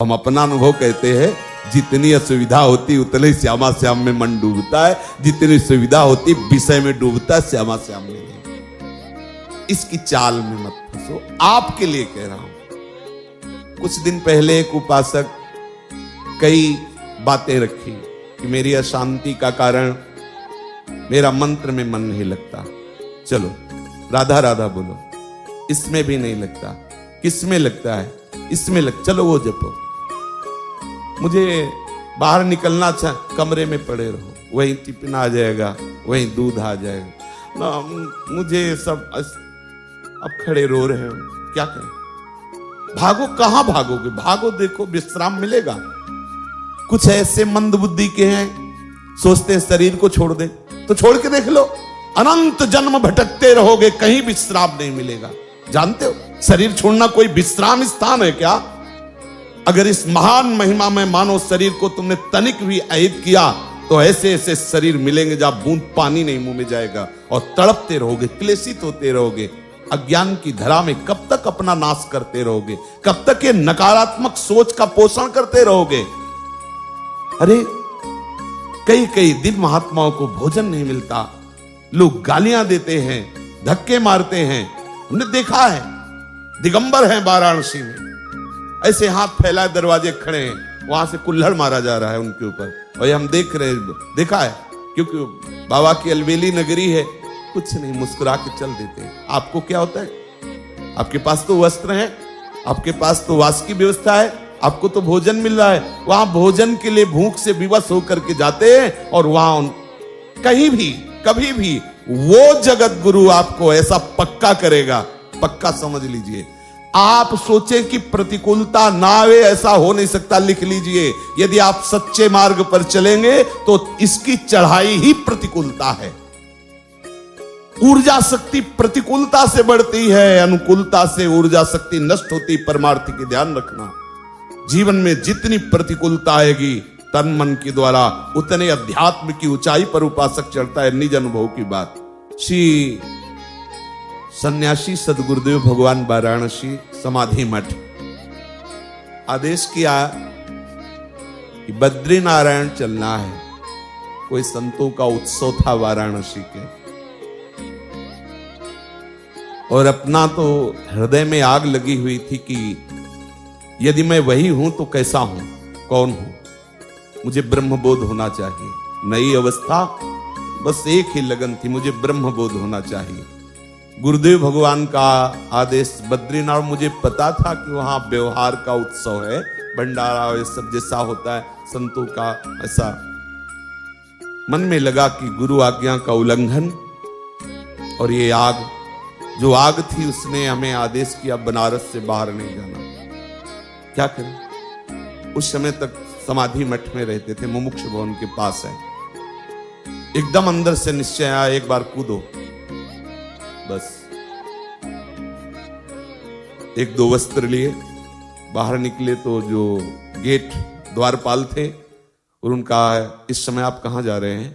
हम अपना अनुभव कहते हैं, जितनी असुविधा होती उतने श्यामा श्याम में मन डूबता है, जितनी सुविधा होती विषय में डूबता है, श्यामा श्याम में नहीं। इसकी चाल में मत फंसो, आपके लिए कह रहा हूं। कुछ दिन पहले एक उपासक कई बातें रखी कि मेरी अशांति का कारण मेरा मंत्र में मन नहीं लगता। चलो राधा राधा बोलो, इसमें भी नहीं लगता, किसमें लगता है? इसमें चलो वो जपो। मुझे बाहर निकलना अच्छा, कमरे में पड़े रहो, वहीं टिफिन आ जाएगा, वहीं दूध आ जाएगा ना, मुझे सब अब खड़े रो रहे हो, क्या करें? भागो, कहां भागोगे? भागो, देखो विश्राम मिलेगा। कुछ ऐसे मंद बुद्धि के हैं, सोचते हैं शरीर को छोड़ दे, तो छोड़ के देख लो, अनंत जन्म भटकते रहोगे, कहीं विश्राम नहीं मिलेगा। जानते हो शरीर छोड़ना कोई विश्राम स्थान है क्या? अगर इस महान महिमा में मानो शरीर को तुमने तनिक भी अहित किया तो ऐसे ऐसे शरीर मिलेंगे जहां बूंद पानी नहीं मुंह में जाएगा, और तड़पते रहोगे, क्लेशित होते रहोगे। अज्ञान की धरा में कब तक अपना नाश करते रहोगे? कब तक ये नकारात्मक सोच का पोषण करते रहोगे? अरे कई कई दिन महात्माओं को भोजन नहीं मिलता, लोग गालियां देते हैं, धक्के मारते हैं। हमने देखा है, दिगंबर हैं वाराणसी में, ऐसे हाथ फैलाए दरवाजे खड़े हैं, वहां से कुल्हड़ मारा जा रहा है उनके ऊपर, और ये हम देख रहे हैं, देखा है, क्योंकि बाबा की अलवेली नगरी है, कुछ नहीं, मुस्कुरा के चल देते हैं। आपको क्या होता है? आपके पास तो वस्त्र है, आपके पास तो वास की व्यवस्था है, आपको तो भोजन मिल रहा है, वहां भोजन के लिए भूख से विवश होकर के जाते हैं, और वहां कहीं भी कभी भी वो जगत गुरु आपको ऐसा पक्का करेगा, पक्का समझ लीजिए। आप सोचे कि प्रतिकूलता ना आवे, ऐसा हो नहीं सकता, लिख लीजिए। यदि आप सच्चे मार्ग पर चलेंगे तो इसकी चढ़ाई ही प्रतिकूलता है। ऊर्जा शक्ति प्रतिकूलता से बढ़ती है, अनुकूलता से ऊर्जा शक्ति नष्ट होती। परमार्थ की ध्यान रखना, जीवन में जितनी प्रतिकूलता आएगी तन मन के द्वारा उतने अध्यात्म की ऊंचाई पर उपासक चढ़ता है। निज अनुभव की बात। श्री सन्यासी सदगुरुदेव भगवान वाराणसी समाधि मठ आदेश किया कि बद्रीनारायण चलना है। कोई संतों का उत्सव था वाराणसी के, और अपना तो हृदय में आग लगी हुई थी कि यदि मैं वही हूं तो कैसा हूं, कौन हूं? मुझे ब्रह्मबोध होना चाहिए। नई अवस्था, बस एक ही लगन थी, मुझे ब्रह्मबोध होना चाहिए। गुरुदेव भगवान का आदेश बद्रीनाथ, मुझे पता था कि वहां व्यवहार का उत्सव है, भंडारा ये सब जैसा होता है संतों का, ऐसा मन में लगा कि गुरु आज्ञा का उल्लंघन। और ये आग, जो आग थी, उसने हमें आदेश किया बनारस से बाहर नहीं जाना। क्या करें? उस समय तक समाधि मठ में रहते थे, मुमुक्ष भवन के पास है। एकदम अंदर से निश्चय आया, एक बार कूदो, बस। एक दो वस्त्र लिए बाहर निकले तो जो गेट द्वारपाल थे, और उनका इस समय आप कहां जा रहे हैं?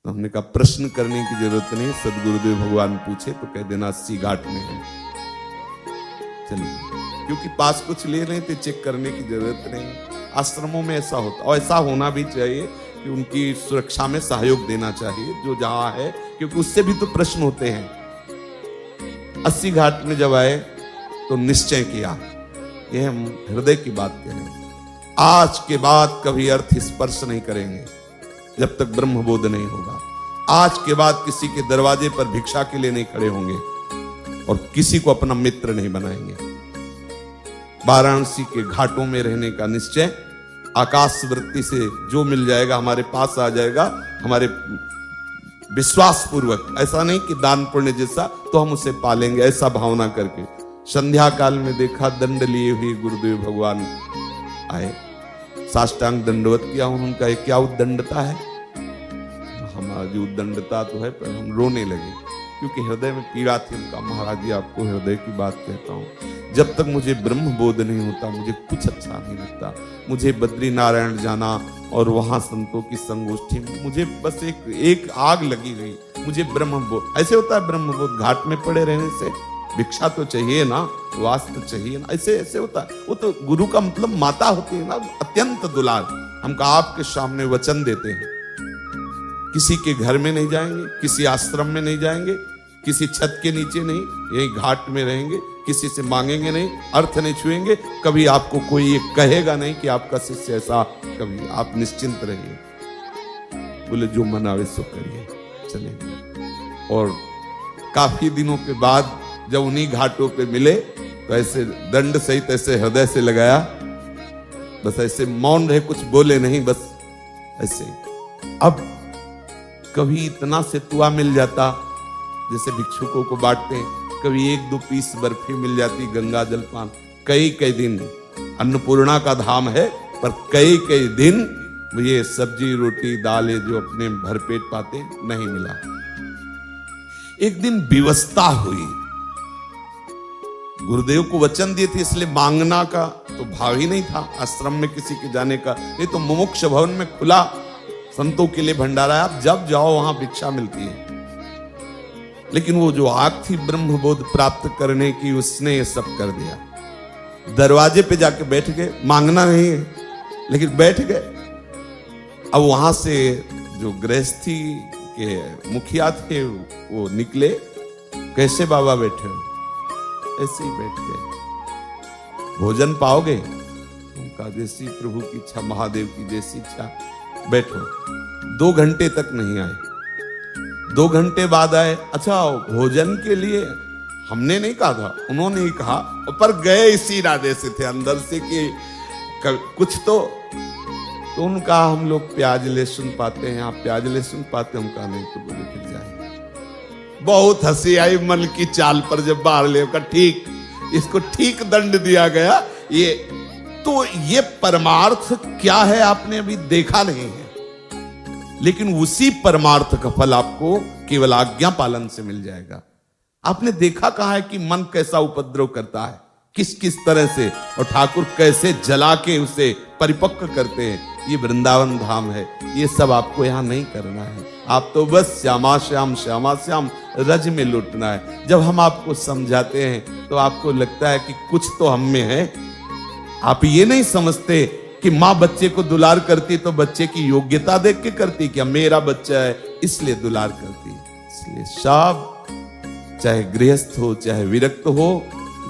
तो हमने कहा प्रश्न करने की जरूरत नहीं, सदगुरुदेव भगवान पूछे तो कह देना 80 घाट में है। चलिए, क्योंकि पास कुछ ले रहे थे, चेक करने की जरूरत नहीं। आश्रमों में ऐसा होता, और ऐसा होना भी चाहिए कि उनकी सुरक्षा में सहयोग देना चाहिए जो जहां है, क्योंकि उससे भी तो प्रश्न होते हैं। 80 घाट में जब आए तो निश्चय किया, यह हम हृदय की बात कह रहे हैं, आज के बाद कभी अर्थ स्पर्श नहीं करेंगे जब तक ब्रह्मबोध नहीं होगा। आज के बाद किसी के दरवाजे पर भिक्षा के लिए नहीं खड़े होंगे, और किसी को अपना मित्र नहीं बनाएंगे। वाराणसी के घाटों में रहने का निश्चय, आकाश वृत्ति से जो मिल जाएगा हमारे पास आ जाएगा, हमारे विश्वास पूर्वक, ऐसा नहीं कि दान पुण्य जैसा तो हम उसे पालेंगे, ऐसा भावना करके। संध्या काल में देखा, दंड लिए हुए गुरुदेव भगवान आए, साष्टांग दंडवत किया उनका। क्या उद्दंडता है? हमारी उद्दंडता तो है, पर हम रोने लगे क्योंकि हृदय में पीड़ा थी उनका। महाराज जी, आपको हृदय की बात कहता हूं, जब तक मुझे ब्रह्म बोध नहीं होता मुझे कुछ अच्छा नहीं लगता। मुझे बद्री नारायण जाना और वहां संतों की संगोष्ठी में मुझे बस एक आग लगी हुई, मुझे ब्रह्म बोध। ऐसे होता है ब्रह्म बोध घाट में पड़े रहने से, भिक्षा तो चाहिए ना, वास तो चाहिए ना, ऐसे ऐसे होता है। वो तो गुरु का मतलब माता होती है ना, अत्यंत दुलार। हम आपके सामने वचन देते हैं, किसी के घर में नहीं जाएंगे, किसी आश्रम में नहीं जाएंगे, किसी छत के नीचे नहीं, यही घाट में रहेंगे, किसी से मांगेंगे नहीं, अर्थ नहीं छुएंगे, कभी आपको कोई ये कहेगा नहीं कि आपका शिष्य ऐसा, कभी आप निश्चिंत रहिए। बोले जो मन आवे सो करिए, चलेंगे। और काफी दिनों के बाद जब उन्हीं घाटों पे मिले तो ऐसे दंड सहित ऐसे हृदय से लगाया, बस ऐसे मौन रहे, कुछ बोले नहीं, बस ऐसे। अब कभी इतना से तुआ मिल जाता जैसे भिक्षुकों को बांटते हैं, कभी 1-2 पीस बर्फी मिल जाती, गंगा जलपान। कई कई दिन, अन्नपूर्णा का धाम है, पर कई कई दिन ये सब्जी रोटी दाल जो अपने भरपेट पाते नहीं मिला। एक दिन विवस्ता हुई, गुरुदेव को वचन दिए थे, इसलिए मांगना का तो भाव ही नहीं था आश्रम में किसी के जाने का। ये तो मुमुक्ष भवन में खुला संतों के लिए भंडारा है, आप जब जाओ वहां भिक्षा मिलती है। लेकिन वो जो आग थी ब्रह्मबोध प्राप्त करने की, उसने ये सब कर दिया। दरवाजे पे जाके बैठ गए, मांगना नहीं है लेकिन बैठ गए। अब वहां से जो गृहस्थी के मुखिया थे वो निकले, कैसे बाबा बैठे हो? ऐसे ही बैठ गए। भोजन पाओगे? उनका जैसी प्रभु की इच्छा, महादेव की जैसी इच्छा, बैठो। 2 घंटे तक नहीं आए। 2 घंटे बाद आए, अच्छा भोजन के लिए हमने नहीं कहा था, उन्होंने ही कहा, पर गए इसी इरादे से थे अंदर से कि कुछ तो उनका हम लोग प्याज लहसुन पाते हैं, आप प्याज लहसुन पाते, हम कहा नहीं, तो बोले फिर जाए। बहुत हंसी आई मन की चाल पर जब बाहर ले का, ठीक इसको ठीक दंड दिया गया। ये तो ये परमार्थ क्या है आपने अभी देखा नहीं है, लेकिन उसी परमार्थ का फल आपको केवल आज्ञा पालन से मिल जाएगा। आपने देखा कहा है कि मन कैसा उपद्रव करता है, किस किस तरह से, और ठाकुर कैसे जला के उसे परिपक्व करते हैं। ये वृंदावन धाम है, ये सब आपको यहां नहीं करना है। आप तो बस श्यामा श्याम श्यामा श्याम रज में लुटना है। जब हम आपको समझाते हैं तो आपको लगता है कि कुछ तो हम में है। आप ये नहीं समझते कि माँ बच्चे को दुलार करती तो बच्चे की योग्यता देख के करती, क्या मेरा बच्चा है इसलिए दुलार करती। इसलिए सब, चाहे गृहस्थ हो चाहे विरक्त हो,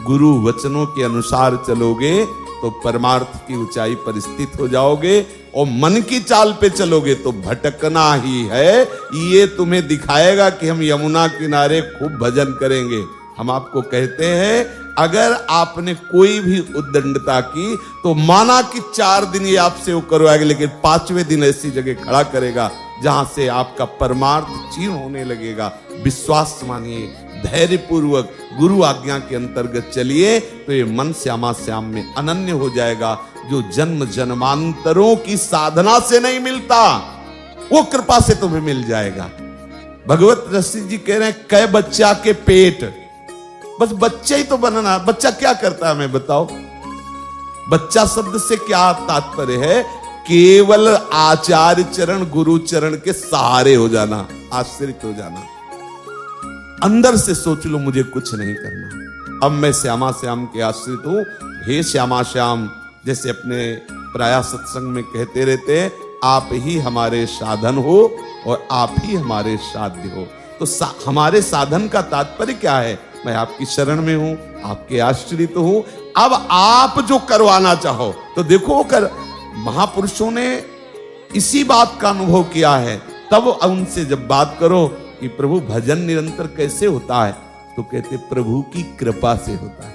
गुरु वचनों के अनुसार चलोगे तो परमार्थ की ऊंचाई पर स्थित हो जाओगे, और मन की चाल पे चलोगे तो भटकना ही है। ये तुम्हें दिखाएगा कि हम यमुना किनारे खूब भजन करेंगे। हम आपको कहते हैं, अगर आपने कोई भी उद्दंडता की तो माना कि 4 दिन ये आपसे वो करवाएगा, लेकिन 5वें दिन ऐसी जगह खड़ा करेगा जहां से आपका परमार्थ क्षीण होने लगेगा। विश्वास मानिए, धैर्य पूर्वक गुरु आज्ञा के अंतर्गत चलिए तो ये मन श्यामा श्याम में अनन्य हो जाएगा, जो जन्म जन्मांतरों की साधना से नहीं मिलता, वो कृपा से तुम्हें मिल जाएगा। भगवत रसिक जी कह रहे हैं, कै बच्चा के पेट, बस बच्चा ही तो बनना। बच्चा क्या करता है हमें बताओ? बच्चा शब्द से क्या तात्पर्य है? केवल आचार्य चरण गुरु चरण के सहारे हो जाना, आश्रित हो जाना। अंदर से सोच लो, मुझे कुछ नहीं करना, अब मैं श्यामा श्याम के आश्रित हूं। हे श्यामा श्याम, जैसे अपने प्राय सत्संग में कहते रहते हैं, आप ही हमारे साधन हो और आप ही हमारे साध्य हो। तो हमारे साधन का तात्पर्य क्या है? मैं आपकी शरण में हूं, आपके आश्रित हूं। अब आप जो करवाना चाहो तो देखो, कर महापुरुषों ने इसी बात का अनुभव किया है। तब उनसे जब बात करो कि प्रभु भजन निरंतर कैसे होता है, तो कहते प्रभु की कृपा से होता है।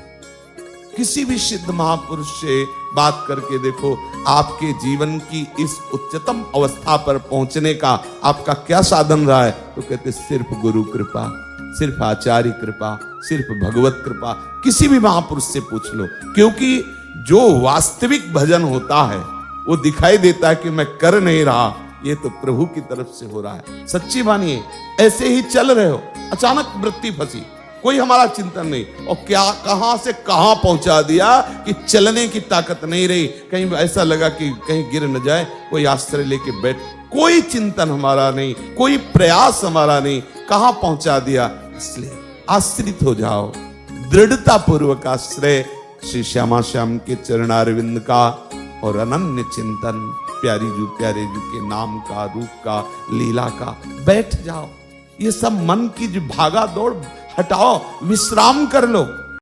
किसी भी सिद्ध महापुरुष से बात करके देखो, आपके जीवन की इस उच्चतम अवस्था पर पहुंचने का आपका क्या साधन रहा है, तो कहते सिर्फ गुरु कृपा, सिर्फ आचार्य कृपा, सिर्फ भगवत कृपा। किसी भी महापुरुष से पूछ लो, क्योंकि जो वास्तविक भजन होता है वो दिखाई देता है कि मैं कर नहीं रहा, ये तो प्रभु की तरफ से हो रहा है। सच्ची मानिए, ऐसे ही चल रहे हो, अचानक वृत्ति फंसी, कोई हमारा चिंतन नहीं, और क्या कहां से कहां पहुंचा दिया कि चलने की ताकत नहीं रही। कहीं ऐसा लगा कि कहीं गिर न जाए, कोई आश्रय लेके बैठ, कोई चिंतन हमारा नहीं, कोई प्रयास हमारा नहीं, कहां पहुंचा दिया। इसलिए आश्रित हो जाओ, दृढ़ता पूर्वक आश्रय श्री श्यामा श्याम के चरणारविंद का और अनन्य चिंतन प्यारे जू के नाम का, रूप का, लीला का। बैठ जाओ, ये सब मन की जो भागा दौड़ हटाओ, विश्राम कर लो।